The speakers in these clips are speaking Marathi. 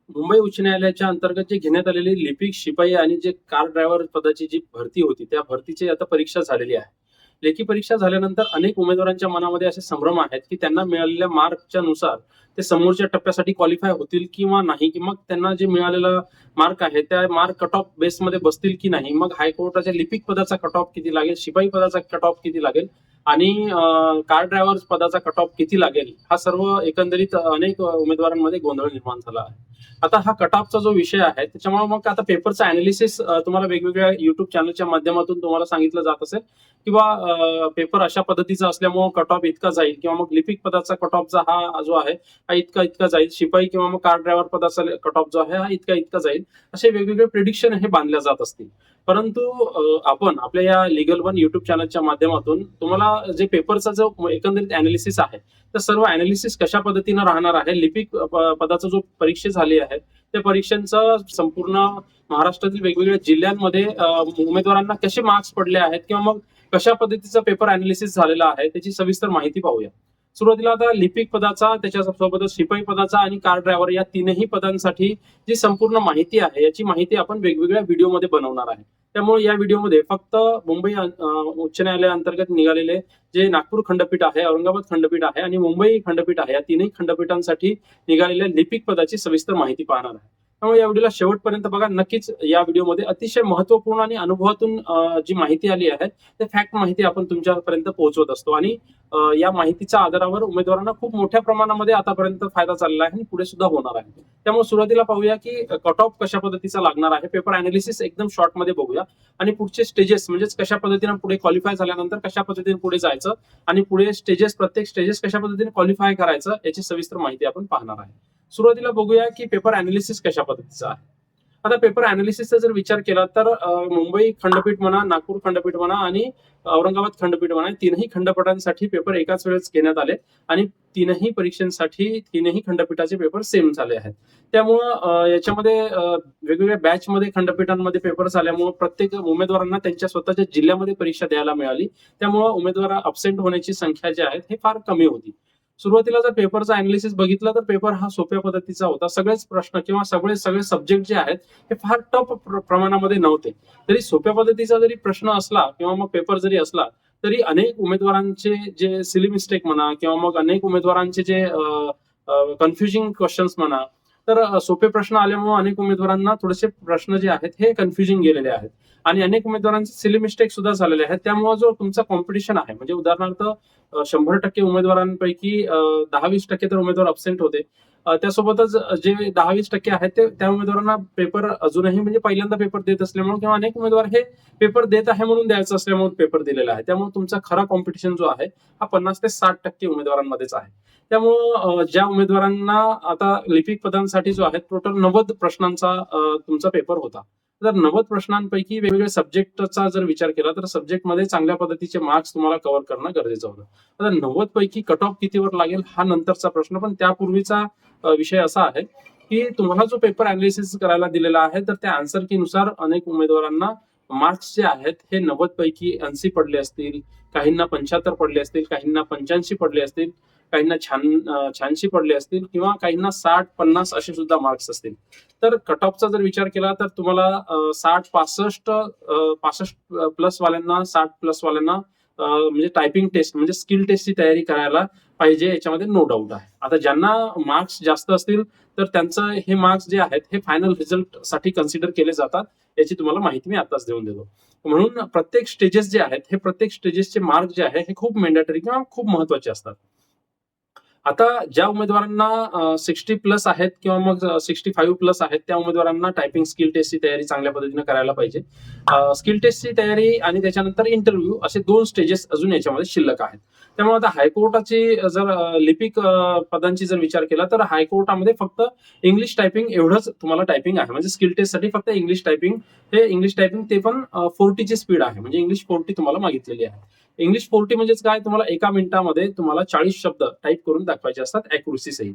मुंबई उच्च न्यायालयाच्या अंतर्गत जे घेण्यात आलेली लिपिक शिपाई आणि जे कार ड्रायव्हर पदाची जी भरती होती, त्या भरतीची आता परीक्षा झालेली आहे. लेखी परीक्षा झाल्यानंतर अनेक उमेदवारांच्या मनामध्ये असे संभ्रम आहेत, की त्यांना मिळालेल्या मार्कच्या नुसार ते समोरच्या टप्प्यासाठी क्वालिफाय होतील किंवा नाही, की मग त्यांना जे मिळालेला मार्क आहे, त्या मार्क कट ऑफ बेसमध्ये बसतील की नाही. मग हायकोर्टाच्या लिपिक पदाचा कट ऑफ किती लागेल, शिपाई पदाचा कट ऑफ किती लागेल आणि कार ड्रायव्हर पदाचा कट ऑफ किती लागेल, हा सर्व एकंदरीत अनेक उमेदवारांमध्ये गोंधळ निर्माण झाला आहे. आता हा कट ऑफचा जो विषय आहे, त्याच्यामुळे मग आता पेपरचा अनालिसिस तुम्हाला वेगवेगळ्या युट्यूब चॅनलच्या माध्यमातून तुम्हाला सांगितलं जात असेल किंवा पेपर अशा पद्धतीचा असल्यामुळे कट ऑफ इतका जाईल किंवा मग लिपिक पदाचा कट ऑफचा हा जो आहे हा इतका इतका जाईल, शिपाई किंवा मग कार ड्रायव्हर पदाचा कट ऑफ जो आहे हा इतका इतका जाईल, असे वेगवेगळे प्रिडिक्शन हे बांधल्या जात असतील. परंतु आपण आपल्या या लिगल वन युट्यूब चॅनलच्या माध्यमातून तुम्हाला जे पेपरचा जो एकंदरीत अनालिसिस आहे, तर सर्व अनालिसिस कशा पद्धतीनं राहणार आहे, लिपिक पदाचा जो परीक्षा झाली आहे त्या परीक्षांचं संपूर्ण महाराष्ट्रातील वेगवेगळ्या जिल्ह्यांमध्ये उमेदवारांना कसे मार्क्स पडले आहेत किंवा मग कशा पद्धतीचा पेपर अनालिसिस झालेला आहे त्याची सविस्तर माहिती पाहूया. सुरुवातीला आता लिपिक पदाचा, त्याच्यासोबतच शिपाई पदाचा आणि कार ड्रायव्हर या तीनही पदांसाठी जी संपूर्ण माहिती आहे याची माहिती आपण वेगवेगळ्या व्हिडिओमध्ये बनवणार आहे. त्यामुळे या व्हिडिओमध्ये फक्त मुंबई उच्च न्यायालयाअंतर्गत निघालेले जे नागपूर खंडपीठ आहे, औरंगाबाद खंडपीठ आहे आणि मुंबई खंडपीठ आहे, या तीनही खंडपीठांसाठी निघालेल्या लिपिक पदाची सविस्तर माहिती पाहणार आहे. त्यामुळे या व्हिडिओला शेवटपर्यंत बघा. नक्कीच या व्हिडिओमध्ये अतिशय महत्वपूर्ण आणि अनुभवातून जी माहिती आली आहे ते फॅक्ट माहिती आपण तुमच्यापर्यंत पोहोचवत असतो आणि या माहितीच्या आधारावर उमेदवारांना खूप मोठ्या प्रमाणामध्ये आतापर्यंत फायदा चालला आहे आणि पुढे सुद्धा होणार आहे. त्यामुळे सुरुवातीला पाहूया की कट ऑफ कशा पद्धतीचा लागणार आहे. पेपर अनालिसिस एकदम शॉर्ट मध्ये बघूया आणि पुढचे स्टेजेस म्हणजेच कशा पद्धतीने पुढे क्वालिफाय झाल्यानंतर कशा पद्धतीने पुढे जायचं आणि पुढे स्टेजेस, प्रत्येक स्टेजेस कशा पद्धतीने क्वालिफाय करायचं याची सविस्तर माहिती आपण पाहणार आहे. सुरुवातीला बघूया की पेपर अनालिसिस कशा पद्धतीचा आहे. आता पेपर अनालिसिसचा जर विचार केला तर मुंबई खंडपीठ म्हणा, नागपूर खंडपीठ म्हणा आणि औरंगाबाद खंडपीठ म्हणा, तीनही खंडपीठांसाठी पेपर एकाच वेळेस घेण्यात आले आणि तीनही परीक्षांसाठी तीनही खंडपीठाचे पेपर सेम झाले आहेत. त्यामुळं याच्यामध्ये वेगवेगळ्या बॅचमध्ये खंडपीठांमध्ये पेपर झाल्यामुळे प्रत्येक उमेदवारांना त्यांच्या स्वतःच्या जिल्ह्यामध्ये परीक्षा द्यायला मिळाली. त्यामुळं उमेदवार अब्सेंट होण्याची संख्या जी आहे हे फार कमी होती. सुरुवातीला जर पेपरचा अनालिसिस बघितला तर पेपर हा सोप्या पद्धतीचा होता. सगळेच प्रश्न किंवा सगळे सगळे सब्जेक्ट जे आहेत हे फार टफ प्रमाणामध्ये नव्हते. तरी सोप्या पद्धतीचा जरी प्रश्न असला किंवा मग पेपर जरी असला तरी अनेक उमेदवारांचे जे सिली मिस्टेक म्हणा किंवा मग अनेक उमेदवारांचे जे कन्फ्युजिंग क्वेश्चन्स म्हणा, तर सोपे प्रश्न आल्यामुळे अनेक उमेदवारांना थोडेसे प्रश्न जे आहेत हे कन्फ्युजिंग गेलेले आहेत आणि अनेक उमेदवारांचे सिली मिस्टेक सुद्धा झालेले आहेत. त्यामुळे जो तुमचा कॉम्पिटिशन आहे म्हणजे उदाहरणार्थ 100% उमेदवारांपैकी 10-20% तर उमेदवार अब्सेंट होते. त्यासोबतच जे 10-20% आहेत ते त्या उमेदवारांना पेपर अजूनही म्हणजे पहिल्यांदा पेपर देत असल्यामुळे किंवा अनेक उमेदवार हे पेपर देत आहे म्हणून द्यायचं असल्यामुळे पेपर दिलेला आहे. त्यामुळे तुमचा खरा कॉम्पिटिशन जो आहे हा 50 ते 60% उमेदवारांमध्येच आहे. त्यामुळं ज्या उमेदवारांना आता लिपिक पदांसाठी जो आहे टोटल 90 प्रश्नांचा तुमचा पेपर होता. तर 90 प्रश्नांपैकी वेगवेगळ्या सब्जेक्टचा जर विचार केला तर सब्जेक्टमध्ये चांगल्या पद्धतीचे मार्क्स तुम्हाला कव्हर करणं गरजेचं होतं. आता 90 पैकी कट ऑफ कितीवर लागेल हा नंतरचा प्रश्न, पण त्यापूर्वीचा विषय असा आहे की तुम्हाला जो पेपर अनालिसिस करायला दिलेला आहे तर त्या आन्सर की नुसार अनेक उमेदवारांना मार्क्स जे आहेत हे 90 पैकी 80 पडले असतील, काहींना 75 पडले असतील, काहींना 85 पडले असतील, काहींना 86 पडले असतील किंवा काहींना 60-50 असे सुद्धा मार्क्स असतील. तर कट ऑफचा जर विचार केला तर तुम्हाला 65 प्लस वाल्यांना, 60 प्लस वाल्यांना म्हणजे टायपिंग टेस्ट म्हणजे स्किल टेस्टची तयारी करायला पाहिजे, याच्यामध्ये नो डाऊट आहे. आता ज्यांना मार्क्स जास्त असतील तर त्यांचं हे मार्क्स जे आहेत हे फायनल रिझल्ट साठी कन्सिडर केले जातात, याची तुम्हाला माहिती मी आताच देऊन देतो. म्हणून प्रत्येक स्टेजेस जे आहेत हे प्रत्येक स्टेजेसचे मार्क जे आहे हे खूप मॅन्डेटरी किंवा खूप महत्वाचे असतात. आता ज्या उमेदवारांना 60 प्लस आहेत किंवा मग 65 प्लस आहेत त्या उमेदवारांना टायपिंग स्किल टेस्टची तयारी चांगल्या पद्धतीने करायला पाहिजे. स्किल टेस्टची तयारी आणि त्याच्यानंतर इंटरव्ह्यू असे 2 स्टेजेस अजून याच्यामध्ये शिल्लक आहेत. त्यामुळे आता हायकोर्टाची जर लिपिक पदांची जर विचार केला तर हायकोर्टामध्ये फक्त इंग्लिश टायपिंग एवढंच तुम्हाला टायपिंग आहे. म्हणजे स्किल टेस्टसाठी फक्त इंग्लिश टायपिंग ते पण 40 ची स्पीड आहे. म्हणजे इंग्लिश 40 तुम्हाला मागितलेली आहे. इंग्लिश 40 म्हणजेच काय, तुम्हाला एका मिनिटामध्ये तुम्हाला 40 शब्द टाईप करून दाखवायचे असतात अॅक्युरसी सहित.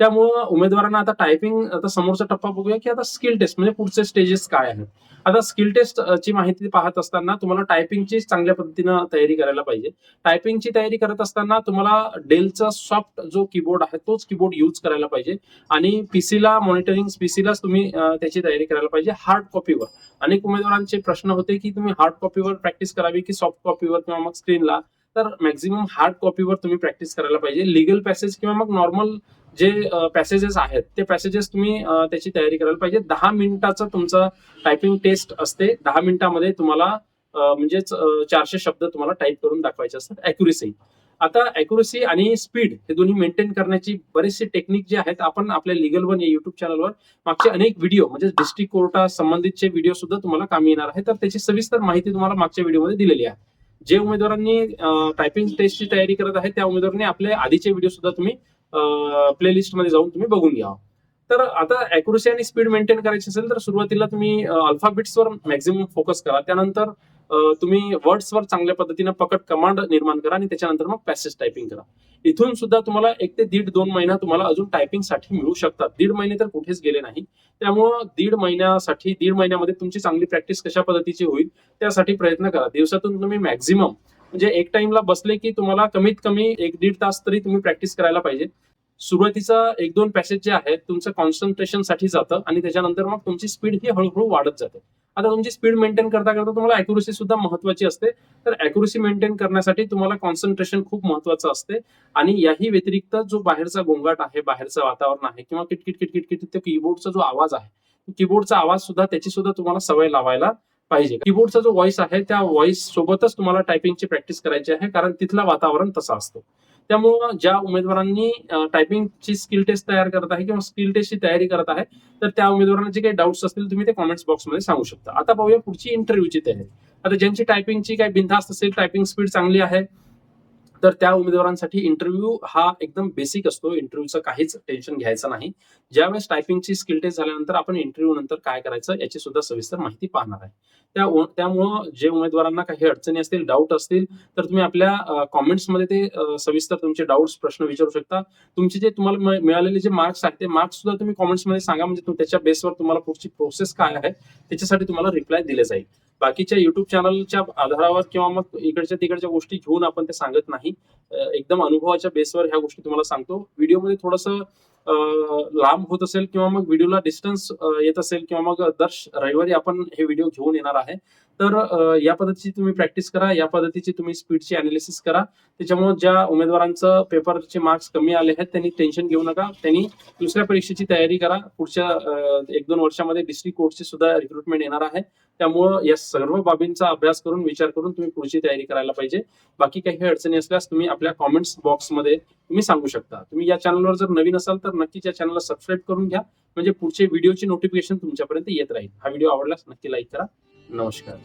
त्यामुळं उमेदवारांना आता टायपिंग, आता समोरचा टप्पा बघूया की आता स्किल टेस्ट म्हणजे पुढचे स्टेजेस काय आहेत. आता स्किल टेस्ट ची माहिती पाहत असताना तुम्हाला टायपिंगची चांगल्या पद्धतीनं तयारी करायला पाहिजे. टायपिंगची तयारी करत असताना तुम्हाला डेलचा सॉफ्ट जो कीबोर्ड आहे तोच कीबोर्ड यूज करायला पाहिजे आणि पीसीला मॉनिटरिंग पीसीलाच तुम्ही त्याची तयारी करायला पाहिजे हार्ड कॉपीवर. अनेक उमेदवारांचे प्रश्न होते की तुम्ही हार्ड कॉपीवर प्रॅक्टिस करावी की सॉफ्ट कॉपीवर किंवा मग स्क्रीनला. तर मॅक्झिमम हार्ड कॉपीवर तुम्ही प्रॅक्टिस करायला पाहिजे. लिगल पॅसेज किंवा मग नॉर्मल जे पॅसेजेस आहेत ते पॅसेजेस तुम्ही त्याची तयारी करायला पाहिजे. 10 मिनिटाचं तुमचं टायपिंग टेस्ट असते. 10 मिनिटामध्ये तुम्हाला म्हणजेच 400 शब्द तुम्हाला टाईप करून दाखवायचे असतात. अॅक्युरेसी. आता अॅक्युरेसी आणि स्पीड हे दोन्ही मेंटेन करण्याची बरेचसे टेक्निक जे आहेत आपण आपल्या लिगल वन या युट्यूब चॅनलवर मागचे अनेक व्हिडिओ म्हणजे डिस्ट्रिक्ट कोर्टा संबंधितचे व्हिडिओ सुद्धा तुम्हाला कामी येणार आहे. तर त्याची सविस्तर माहिती तुम्हाला मागच्या व्हिडिओमध्ये दिलेली आहे. जे उमेदवारांनी टायपिंग टेस्टची तयारी करत आहेत त्या उमेदवारांनी आपले आधीचे व्हिडिओ सुद्धा तुम्ही प्लेलिस्ट मध्ये जाऊन तुम्ही बघून घ्या. तर आता अॅक्युरेसी आणि स्पीड मेंटेन करायची असेल तर सुरुवातीला तुम्ही अल्फाबेट्सवर मॅक्झिमम फोकस करा. त्यानंतर तुम्ही वर्ड्सवर चांगल्या पद्धतीनं पकड कमांड निर्माण करा आणि त्याच्यानंतर मग पॅसेज टायपिंग करा. इथून सुद्धा तुम्हाला 1 ते 1.5-2 महिना तुम्हाला अजून टायपिंगसाठी मिळू शकतात. 1.5 महिने तर कुठेच गेले नाही. त्यामुळं 1.5 महिन्यामध्ये तुमची चांगली प्रॅक्टिस कशा पद्धतीची होईल त्यासाठी प्रयत्न करा. दिवसातून तुम्ही मॅक्झिमम म्हणजे एक टाइमला बसले की तुम्हाला कमीत कमी 1-1.5 तास तरी तुम्ही प्रॅक्टिस करायला पाहिजे. सुरुवातीचा 1-2 पॅसेज जे आहेत तुमचं कॉन्सन्ट्रेशनसाठी जातं आणि त्याच्यानंतर मग तुमची स्पीड ही हळूहळू वाढत जाते. आता तुमची स्पीड मेंटेन करता करता तुम्हाला अॅक्युरेसी सुद्धा महत्वाची असते. तर अॅक्युरेसी मेंटेन करण्यासाठी तुम्हाला कॉन्सन्ट्रेशन खूप महत्वाचं असते आणि याही व्यतिरिक्त जो बाहेरचा गोंगाट आहे, बाहेरचं वातावरण आहे किंवा किटकिट किटकिट किटकिट कीबोर्डचा जो आवाज आहे, कीबोर्डचा आवाज सुद्धा त्याची सुद्धा तुम्हाला सवय लावायला पाहिजे. कीबोर्डचा जो व्हॉइस आहे त्या व्हॉइस सोबतच तुम्हाला टायपिंगची प्रॅक्टिस करायची आहे कारण तिथलं वातावरण तसं असतं. त्यामुळं ज्या उमेदवारांनी टायपिंगची स्किल टेस्ट तयार करत आहे किंवा स्किल टेस्टची तयारी करत आहे तर त्या उमेदवारांना जे काही डाऊट्स असतील तुम्ही ते कॉमेंट्स बॉक्समध्ये सांगू शकता. आता पाहूया पुढची इंटरव्ह्यूची तयारी. आता ज्यांची टायपिंगची काही बिनधास्त असेल, टायपिंग स्पीड चांगली आहे तर त्या उमेदवारांसाठी इंटरव्ह्यू हा एकदम बेसिक असतो. इंटरव्ह्यूचं काहीच टेन्शन घ्यायचं नाही. ज्यावेळेस टायपिंगची स्किल टेस्ट झाल्यानंतर आपण इंटरव्ह्यू नंतर काय करायचं याची सुद्धा सविस्तर माहिती पाहणार आहे. त्यामुळं जे उमेदवारांना काही अडचणी असतील, डाऊट असतील तर तुम्ही आपल्या कॉमेंट्समध्ये ते सविस्तर तुमचे डाऊट्स प्रश्न विचारू शकता. तुमचे जे तुम्हाला मिळालेले जे मार्क्स आहेत ते मार्क्स सुद्धा तुम्ही कॉमेंट्समध्ये सांगा म्हणजे त्याच्या बेसवर तुम्हाला पुढची प्रोसेस काय आहे त्याच्यासाठी तुम्हाला रिप्लाय दिले जाईल. बाकीच्या युट्यूब चॅनलच्या आधारावर किंवा मग इकडच्या तिकडच्या गोष्टी घेऊन आपण ते सांगत नाही. एकदम अनुभवाच्या बेसवर ह्या गोष्टी तुम्हाला सांगतो. व्हिडिओमध्ये थोडंसं लांब होत असेल किंवा मग व्हिडिओला डिस्टन्स येत असेल किंवा मग दर रविवारी आपण हे व्हिडिओ घेऊन येणार आहे. तर या पद्धतीची तुम्ही प्रॅक्टिस करा, या पद्धतीची तुम्ही स्पीडची अनालिसिस करा. त्याच्यामुळे ज्या उमेदवारांचं पेपरचे मार्क्स कमी आले आहेत त्यांनी टेन्शन घेऊ नका. त्यांनी दुसऱ्या परीक्षेची तयारी करा. पुढच्या 1-2 वर्षामध्ये डिस्ट्रिक्ट कोर्टची सुद्धा रिक्रुटमेंट येणार आहे. त्यामुळं या सर्व बाबींचा अभ्यास करून विचार करून तुम्ही पुढची तयारी करायला पाहिजे. बाकी काही अडचणी असल्यास तुम्ही आपल्या कॉमेंट्स बॉक्समध्ये तुम्ही सांगू शकता. तुम्ही या चॅनलवर जर नवीन असाल तर नक्कीच या चॅनलला सबस्क्राईब करून घ्या म्हणजे पुढचे व्हिडिओची नोटिफिकेशन तुमच्यापर्यंत येत राहील. हा व्हिडिओ आवडल्यास नक्की लाईक करा. नमस्कार.